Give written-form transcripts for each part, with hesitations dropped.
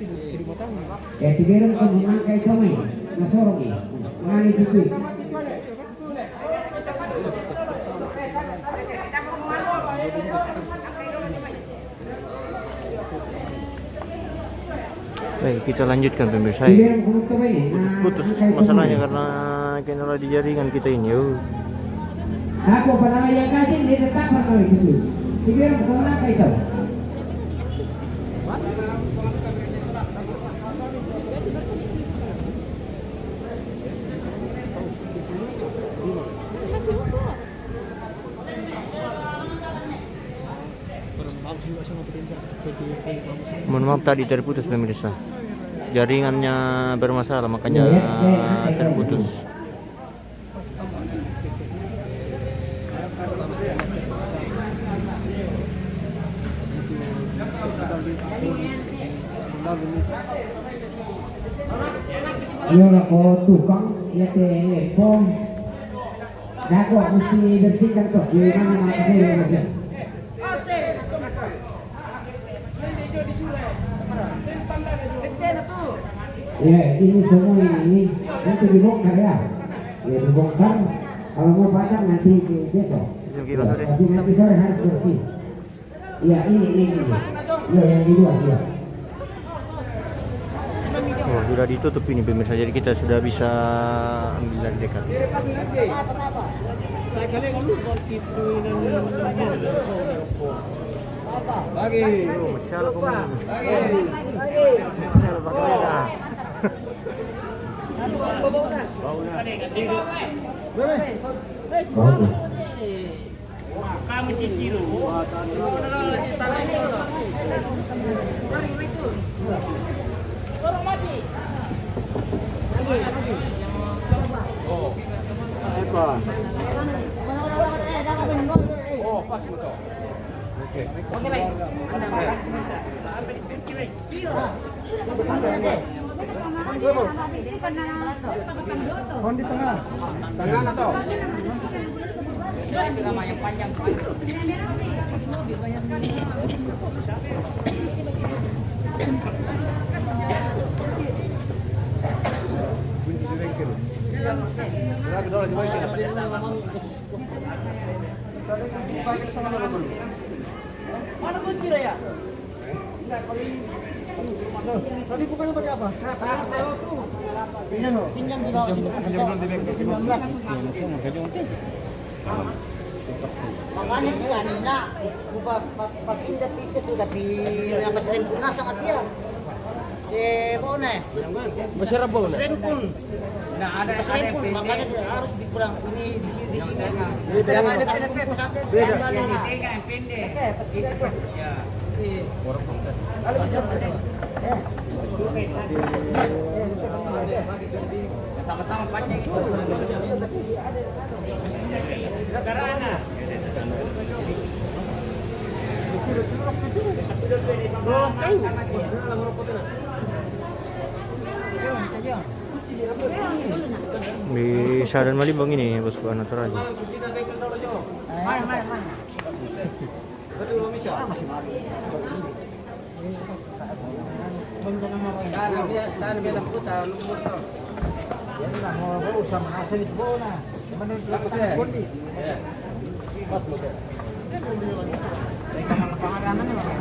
Tigiran ko mga kay kamay. Nasorong eh. Ngani dito. Baik, kita lanjutkan pemirsa. Putus-putus masalahnya karena kendala di jaringan kita ini. Aku pernah yang kasih dia tetap pernah gitu. Tigiran ko mga kay ito. Mohon maaf tadi terputus pemirsa. Jaringannya bermasalah makanya terputus. Yo ako tukang ya telepon. Aku mesti bersihkan tuh. Gimana makanya. Ya, ini semua ini nanti dibongkar ya. Ya dibongkar. Kalau mau pasang nanti besok. Ya, tapi nanti sore harus bersih. Ya ini. Ya yang di luar ya. Oh, sudah ditutup ini pemirsa, jadi kita sudah bisa ambil dari dekat. Lagi. Masalah pemain. Kami cicil. Oh, pas betul. Oke, baik. Kon di tengah. Tengah atau? Nama yang panjang. Mana kunci ya? Tadi bukannya pakai apa? Pinjam di bawah sini. Pinjam 19. Makanya juga Nina, pindah pisah tuh tapi apa sempurna sangat dia. Mana? Besar apa? Sempun. Nah ada sempun, makanya dia harus dipulang ini di sini. Beda. Beda. Yang pendek. Ya. Sama-sama panjang itu. Karena Di Sadan Malimbang ini bosku natural.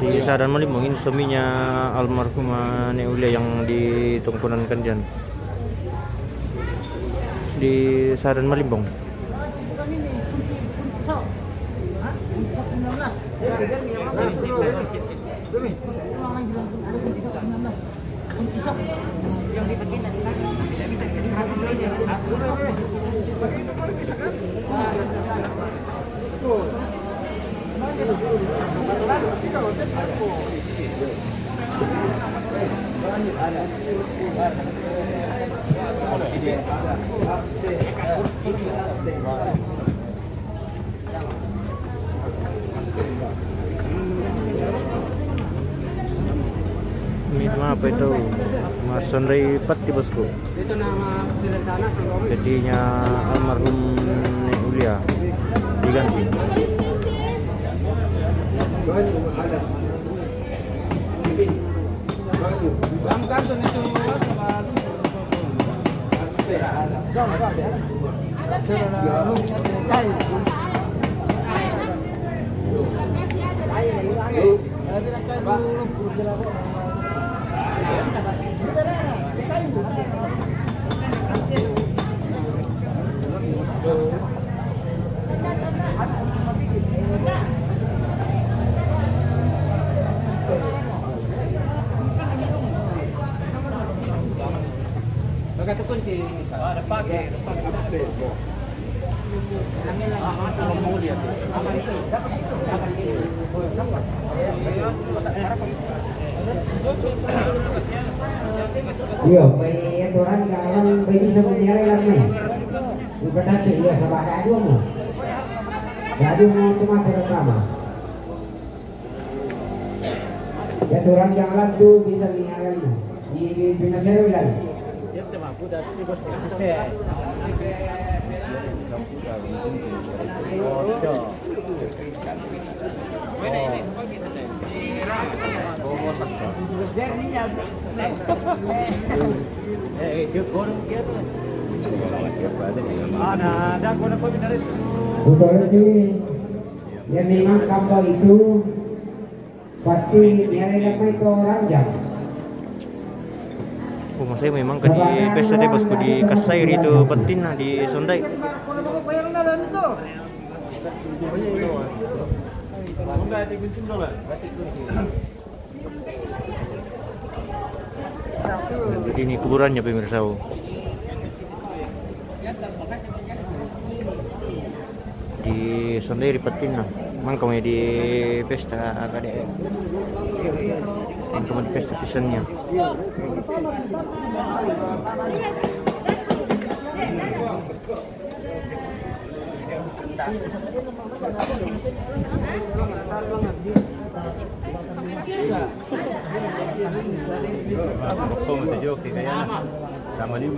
Di Sadan Malimbang ini suaminya almarhumah Neulia yang ditungkunan Kandian di Sadan Malimbang. Ini apa itu? Mas Sondrai Pati bosku. itu nama rencana sebelum Jadinya almarhum Neulia diganti. Bang Iya, may aturan kalau pwede sa mangyari lang may. Yung patasi, iya, sa baka ado mo. Ado mo tumatira tama. Aturan yang alam tu bisa mengagal mo. Di pinasero lang. Betul ini yang memang kapal itu pasti nyari ramai ke orang jam. Oh, saya memang ke di pesta deh bosku di Kasai itu betin nah di Sondai. Jadi ini kuburannya pemirsa. Di Sondai di Petin nah. Mang kami di pesta KDM. Kami di pesta pisannya. Sama dia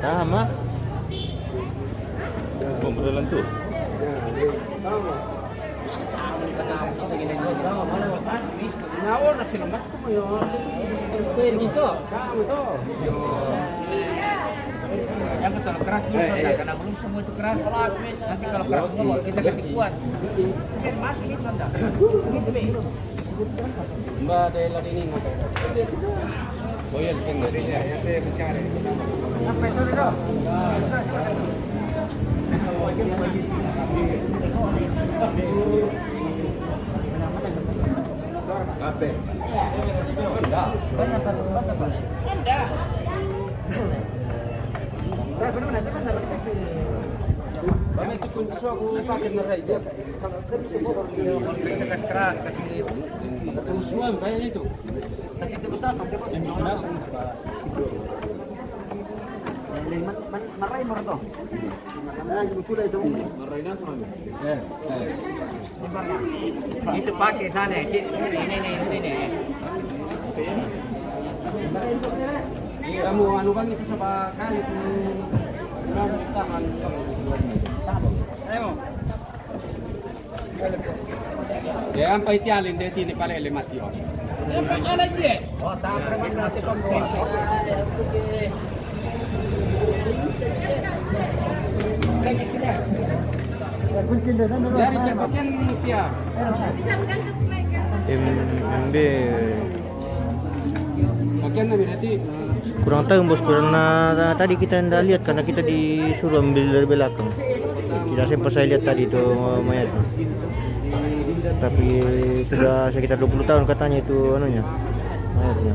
sama. Pembedalan tuh. Yang kalau keras bisa, karena belum semua itu keras. Nanti kalau keras semua kita kasih kuat. Mungkin masih ini enggak. Mbak Dela ini ngapain? Boyan pengen ya, teh besar. Apa itu dong? Apa? Bang itu kunci aku pakai nerai dia. Kita keras kasih Usuan kayaknya itu. tapi itu besar sampai kok yang sudah Maray mo to. Nerai nasi mana? itu pakai sana ini. Kamu anu bang itu sama kali itu. Kamu tahan Ayo. Ya ampai tialin deh tini palele mati oh. oh tak pernah nanti komplit Dari terbagian pia. MB Bagian nabi nanti kurang tahu bos karena tadi kita tidak lihat karena kita disuruh ambil dari belakang. Tidak sempat saya lihat tadi itu mayatnya. Tapi sudah sekitar 20 tahun katanya itu anunya mayatnya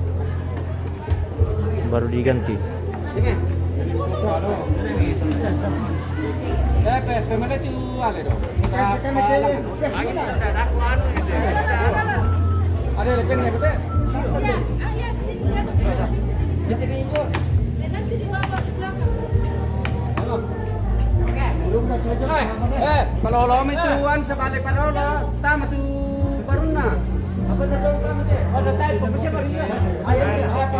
baru diganti. pemele tu ale dong. Ada lepen ya betul? Kalau loituan sebalik pada lo, tama tu baru na. Apa tu kamu tu? Oh, dah tahu apa siapa dia? Ayo apa?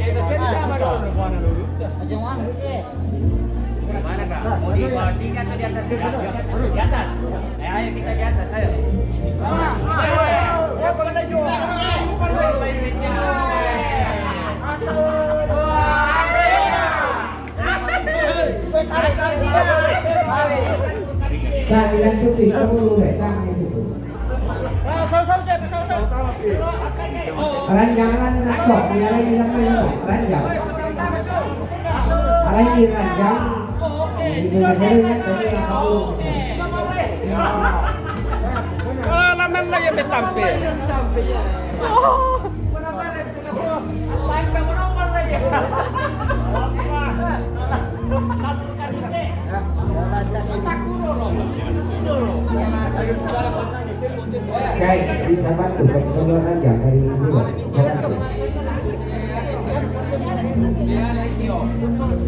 Kita siapa nama dia? Ajang wang gitu. mana kak? Mau Di bawah singa atau di atas singa? Di atas. Ayo kita di atas, ayo. Nah, yang putih kamu betang itu. Ranjangan nakok, yang ranjang. Ranjang. Laman lah yang betampil. Kayak bisa bantu kasih keluar ranjang dari luar.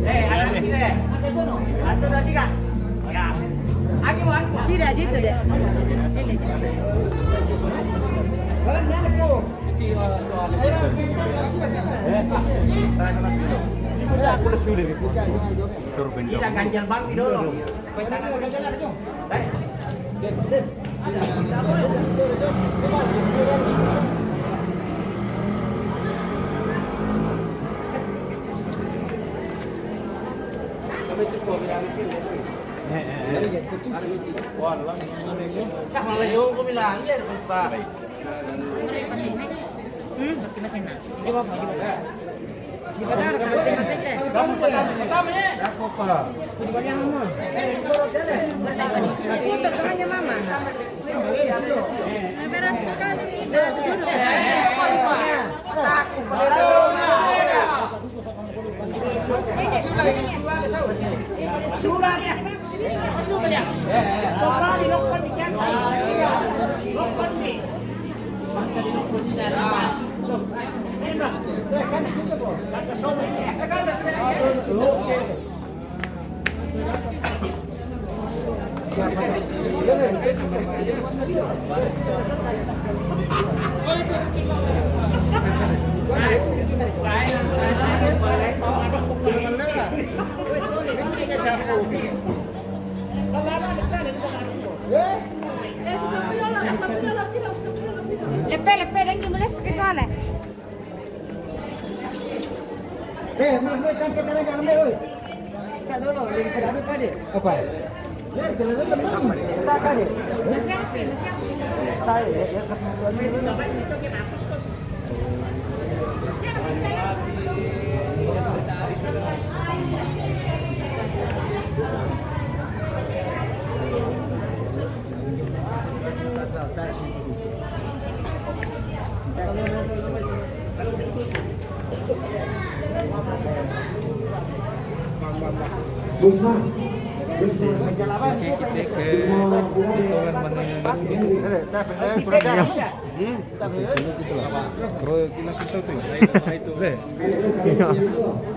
Ada di sini. Satu, dua, tiga. Ya. Aki mau. Tidak gitu deh. Kita ganjal bangki dulu. Di Padar, kapatid na sete. Punta sa kanya mama. Ay, pero sa Lepe, lagi boleh sakit mana? Apa? Busma.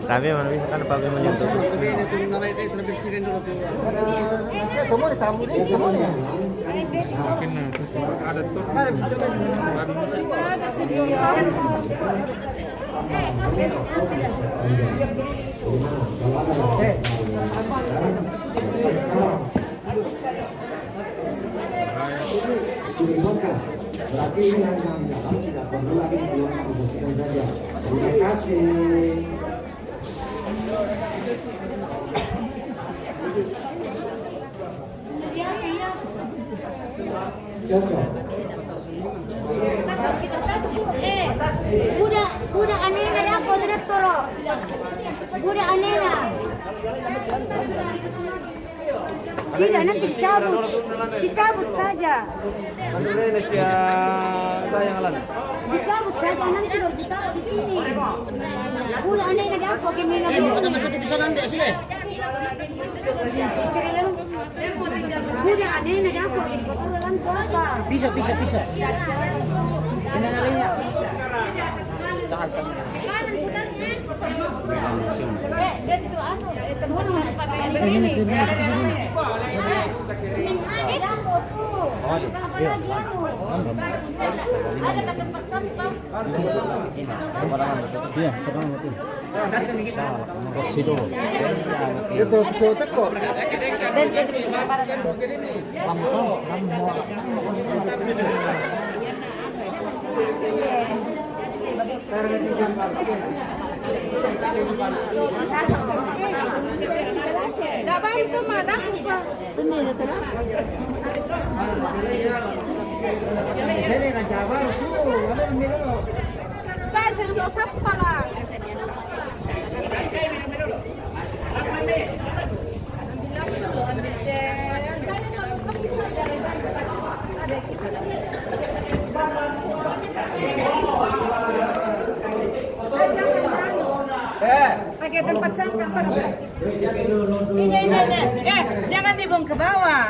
Kami kan pakai menyentuh. Sudah berarti ini hanya dalam, tidak perlu lagi keluar membersihkan saja. Terima kasih. Cocok. Udah aneh na ako, direktor. Udah aneh na. Tidak, nanti dicabut saja. Dicabut saja, nanti dong ditaruh di sini. Udah aneh na ako, gini na dong. Bisa nanti sini. Udah aneh na ako, gini ko apa? Bisa. Ganito ano, temuan mo pakai begini. Ini ada foto. Ada ke tempat sampah. Iya, sekarang itu. Itu sotek kok. Dapat itu madam. Benar itu lah. Sini raja baru tuh, ada minum. Pas yang lo siapa lah? Pakai tempat sampah apa? Ini. Jangan dibuang ke bawah.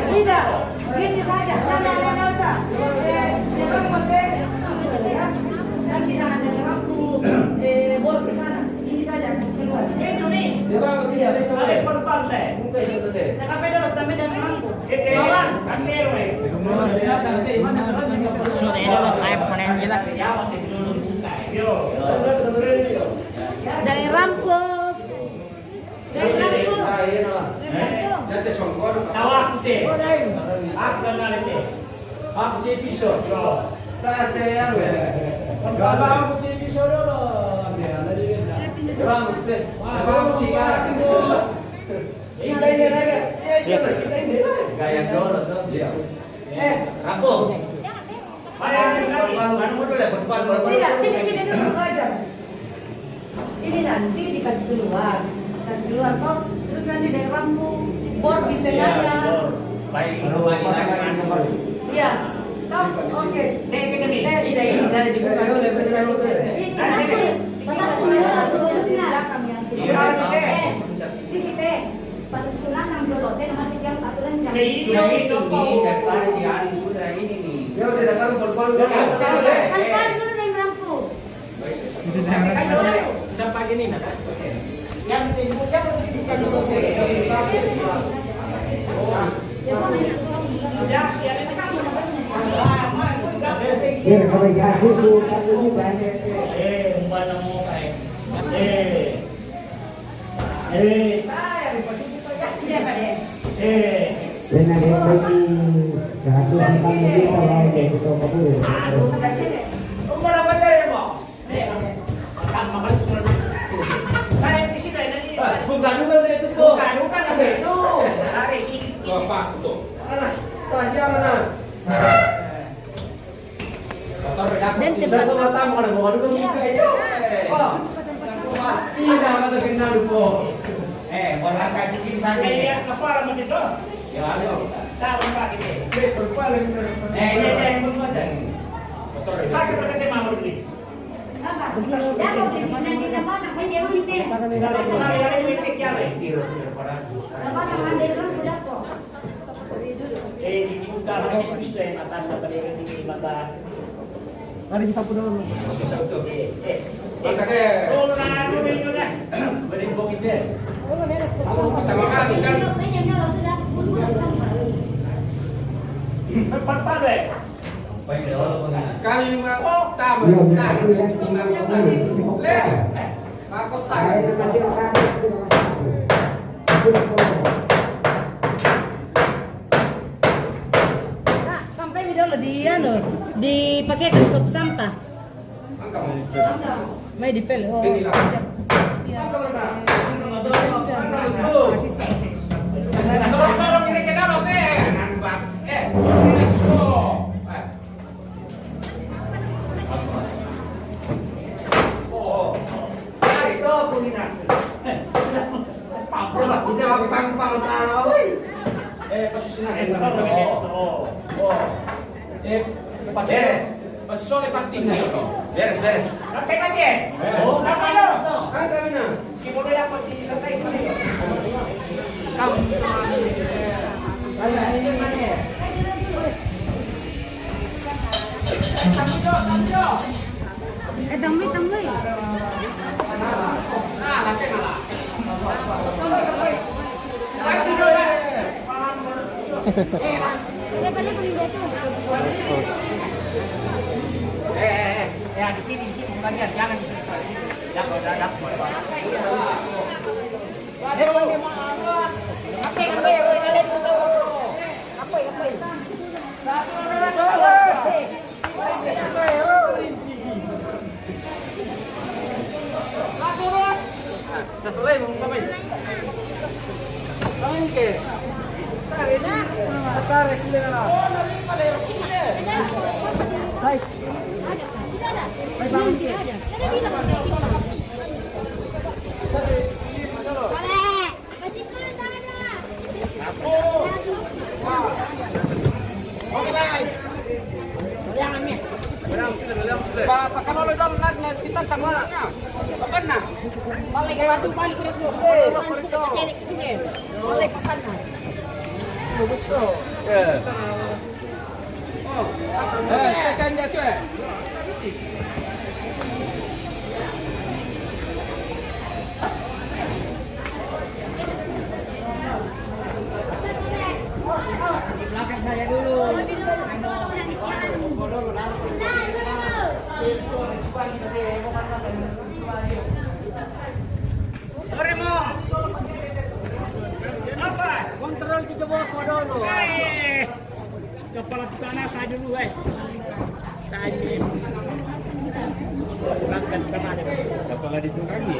Tidak, gini saja. Jangan usah. Jangan pakai. Nanti jangan ada lampu. Bawa ke sana. Ini saja kasih keluar. Dari lampu. Tidak, sini dulu aja. Ini nanti dikasih keluar toh, terus nanti dari lampu bor di tengahnya. Iya, toh, oke. Kalau ya susu kan ini kan. Dengan yang bagi 150 juta lah yang kita kabur. Dan tempat Mari kita pulang dulu. Pertama kali kan kami memang tamu tinggal sekali. Marcos Saya masih akan. sampai di dulu dia loh dipakai ke stop sampah. Mai dipel. Oh. Sorong kiri ke dalam teh. Masih penting beres. Sampai lagi. Oh, ada mana? Kimono yang pasti santai. Kamu. Ini mana? Dami. Di sini bukan dia, jangan di sini. Jangan. Pak kalau dalam kita sama apa nah? Balik balik. Balik ke kanan. Tekan dia tu. Belakang saya dulu. Sore mo. Apa? Kontrol di bawah dulu. Kepala tanah saya dulu Tadi. Bahkan kemana? Kepala ditunggangi.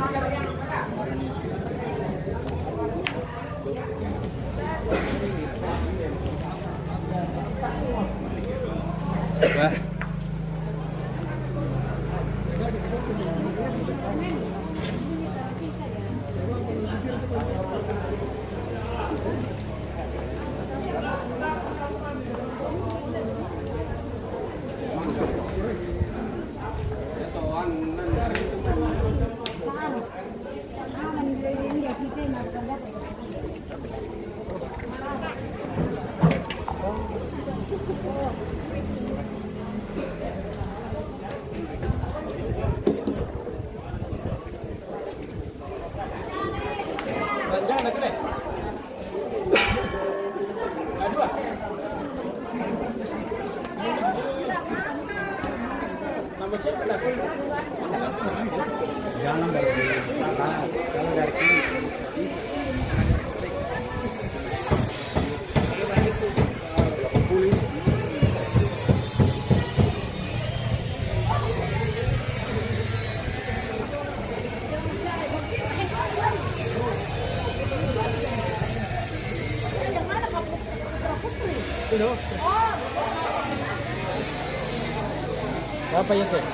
Berapa ya teh?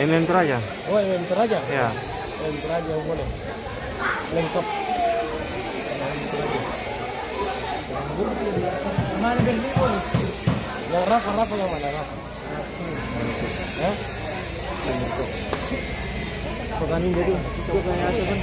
MM Toraja. Oh, MM Toraja. Ya. MM Toraja boleh. Lengkap. Mana berdua? Yang rafa yang mana rafa? Ya? Paganin jadi. Itu kayak itu kan.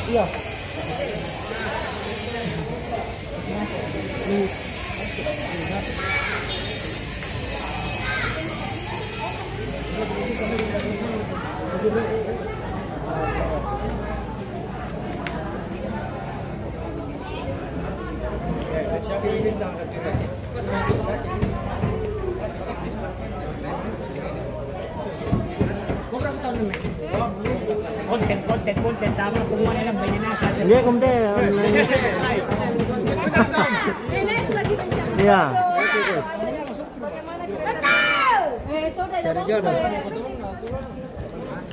Iya. Konten tama kumuha na lang bayanasa. Hindi kumte. Nenek itu lagi mencari. Iya. Bagaimana kita tahu? Itu udah ada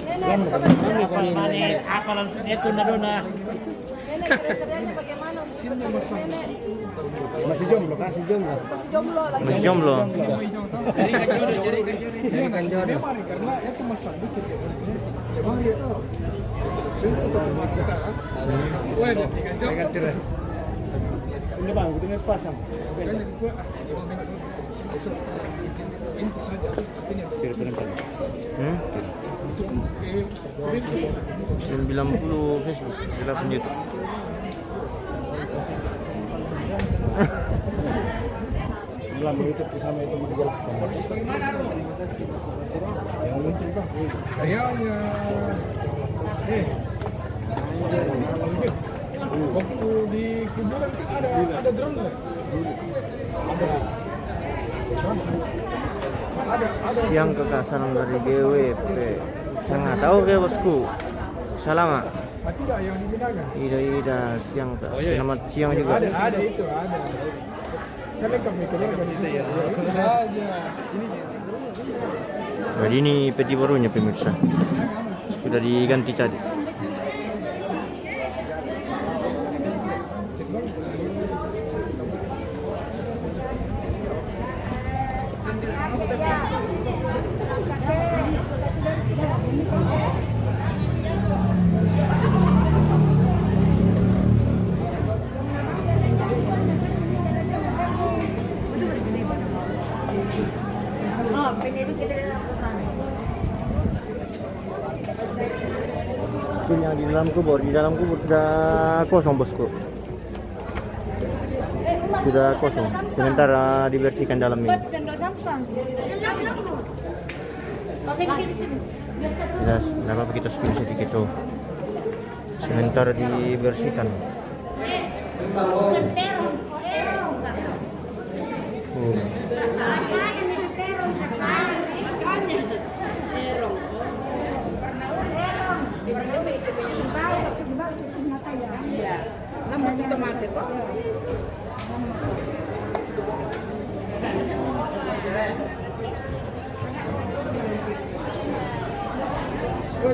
Nenek, Apa lang ito na doon na. nenek kriterianya bagaimana untuk ketemu nenek? Masih jomblo, kasih jomblo. Masih jomblo. Carikan jodoh. Karena itu masa dikit ya. Coba itu. Itu teman kita. Wah, dia tinggal jomblo. Ini bang, itu nggak pasang. Inti saja. Artinya. 90 Facebook, 8 YouTube. Bilang itu sama itu menjelaskan. Yang penting bang. Kayaknya. Waktu di kuburan kan ada drone nggak? Ada. Siang kekasaran dari GWP. Saya nggak tahu ya bosku. Salama. Tidak yang digunakan. Ida siang. Selamat siang juga. Ada itu ada. Karena kami keluar dari situ. Itu saja. Jadi ini peti barunya pemirsa. Sudah diganti tadi. Yang di dalam kubur sudah kosong bosku. Sudah kosong. Sementara dibersihkan dalam ini. Jelas, tidak apa-apa kita spill sedikit tuh. Sementara dibersihkan.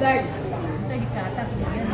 Tadi ke atas bagian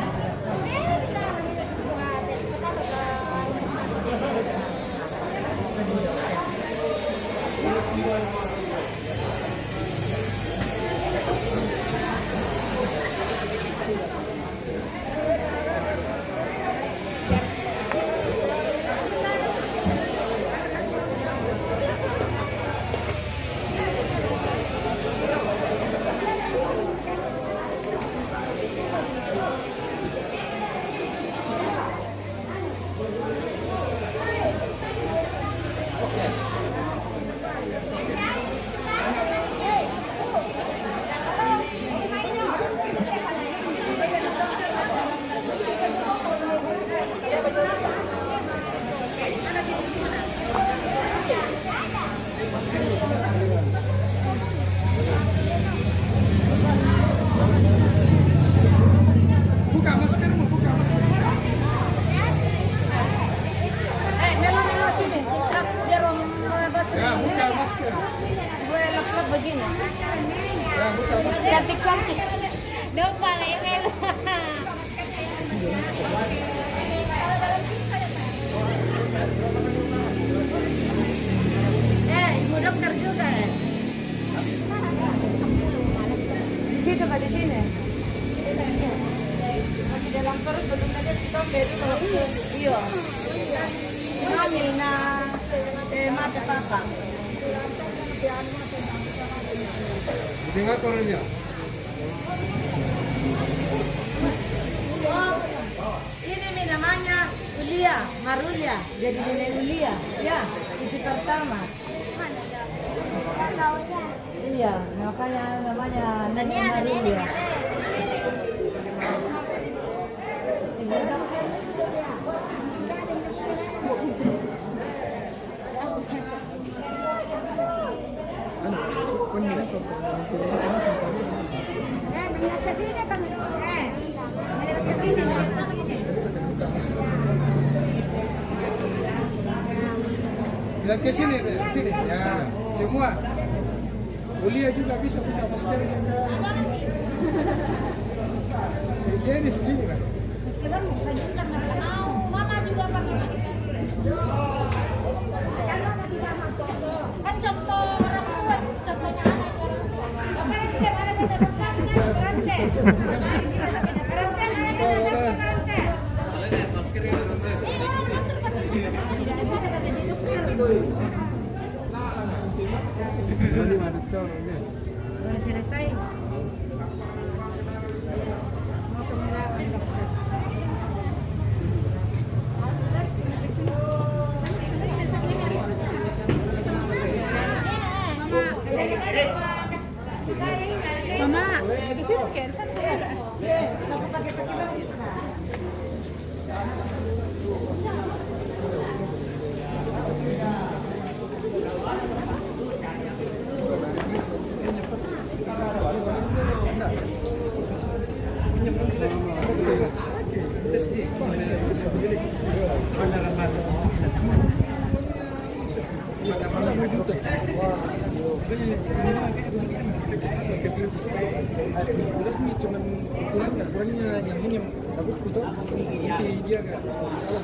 Cantik-cantik. Lupa lah email. Ibu dokter juga ya? Di situ Pak, di sini. Masih dalam terus belum ada tombel kalau iya. Mami na mata papa. Dengar korannya. Oh, ini nih namanya Ulia, Marulia. Jadi nenek Ulia, ya, itu pertama. Iya, makanya namanya nenek Marulia. Lihat ke sini, sini. Ya, semua. Ulia juga bisa buka masker. Dia di sini kan. Mama juga pakai masker. Kan contoh orang tua, contohnya anak orang tua. Oke, mana ada karate. Karate mana ada karate. Sudah selesai. Mau kemana? Mama, di sini kan ada. Cuman ukuran ukurannya yang ini yang bagus tuh nanti dia agak salah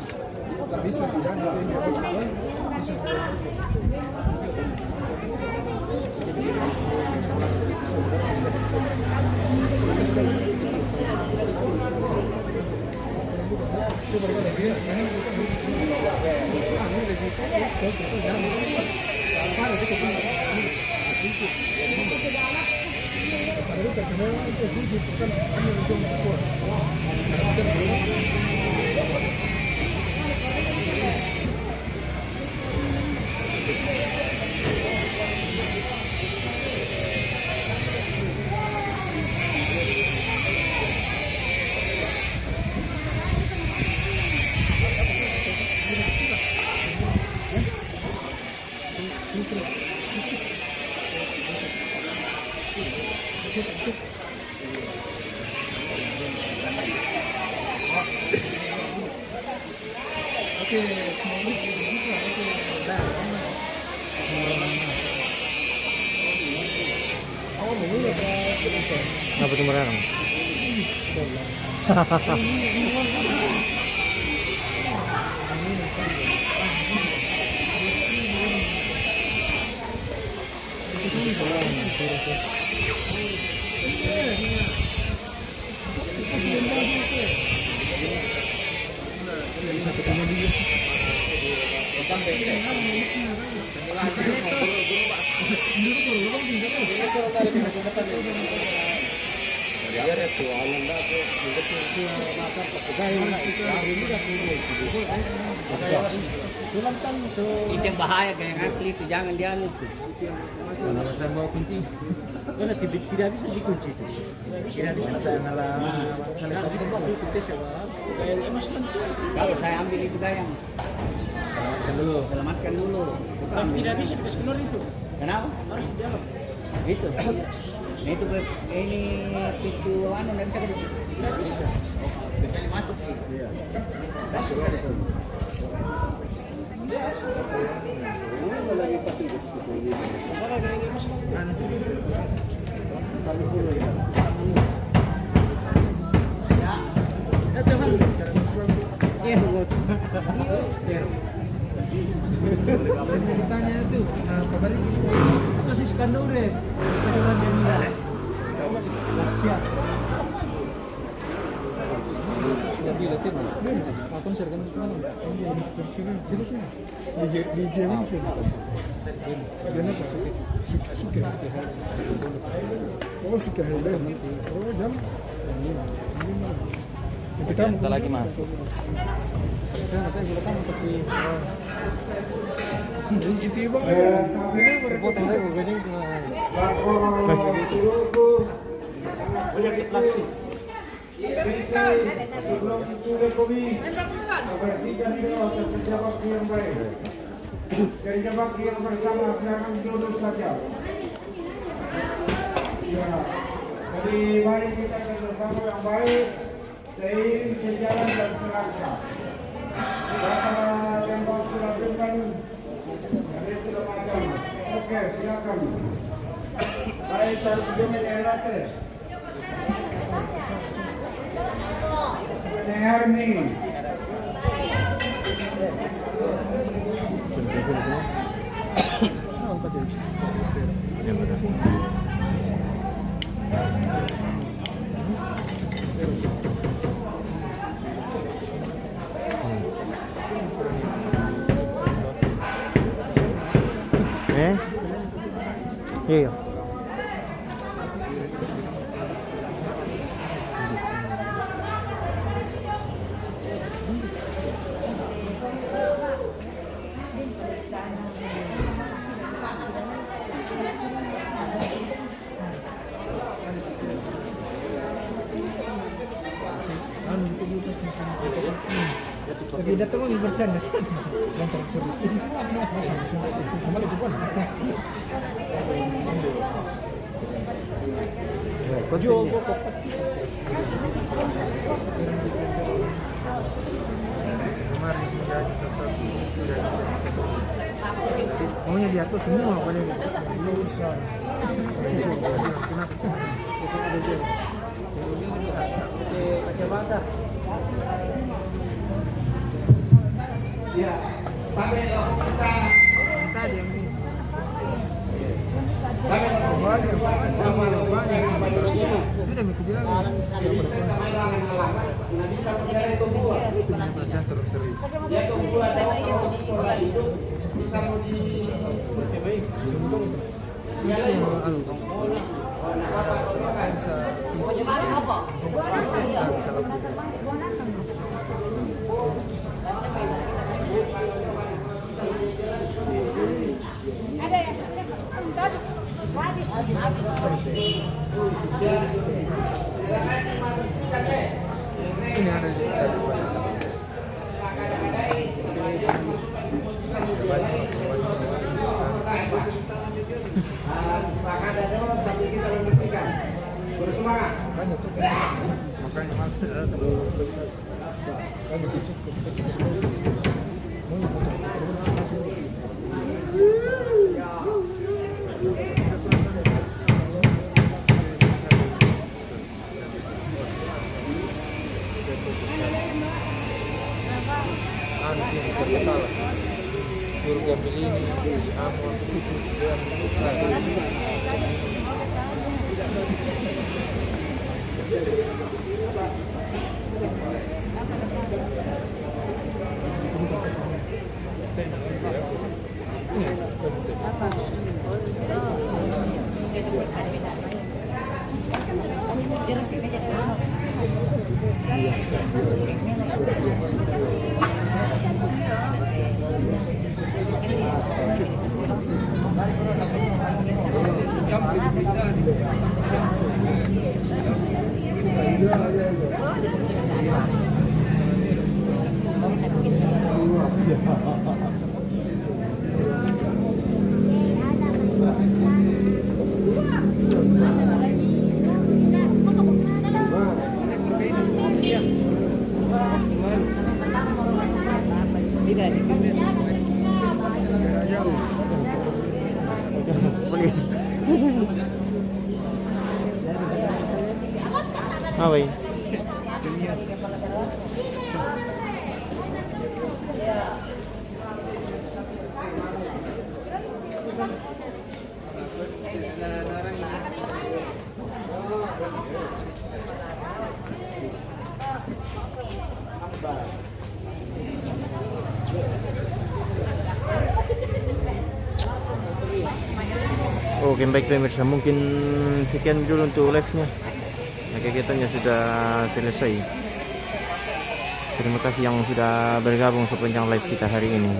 nggak bisa ya nanti ini bagus bisa Apa tuh merang? Itu yang bahaya kayak yang asli itu, jangan dianu tuh. Kalau masalah mau kunci, karena tidak bisa dikunci itu. Tidak bisa malah tadi itu Kayaknya mas kalau saya ambil itu gayang, selamatkan dulu. tapi tidak bisa dikasih keluar itu Kenapa? harus di dalam Itu. Nah, itu ini pintu anu nggak bisa ke tidak bisa kecuali masuk sih. Iya. Masuk ada. ditanya itu kabar itu si Skandore kebetulan dia bilang siap sudah dilatih aku serkan mana dia habis bersih sini di jam itu dia apa suka oh suka hebat oh jam kita lagi masuk. itu ibu Potong deh, begini. Penyakit laksi. Sebelum sudah kopi, bersihkan diri otak pejabat yang baik. Dari jabat yang bersama jangan duduk saja. Ya, jadi mari kita bersama yang baik, seiring sejalan dan selangkah. Bapak yang waktu lakukan dari sudah macam. Oke, silakan. Baik, terjemahan erate. Herni. Yang betul. Iya. Tapi datang mau bercanda sih. Yang terus ini. Kembali ke pon. Jual pokok. Kemarin menjadi satu-satu. Maunya diatur semua paling belum bisa. Kenapa cuma? Kita ada dia. Kacamata. Ya, sampai kita Tadi yang ini. Sudah mikir bilang. Terus serius. Ada yang entar habis. Ini ada di bersemangat. makanya maksudnya surga Belini, Amon, Away. Oke, baik pemirsa, mungkin sekian dulu untuk live-nya. Nah, kegiatannya sudah selesai. Terima kasih yang sudah bergabung sepanjang live kita hari ini.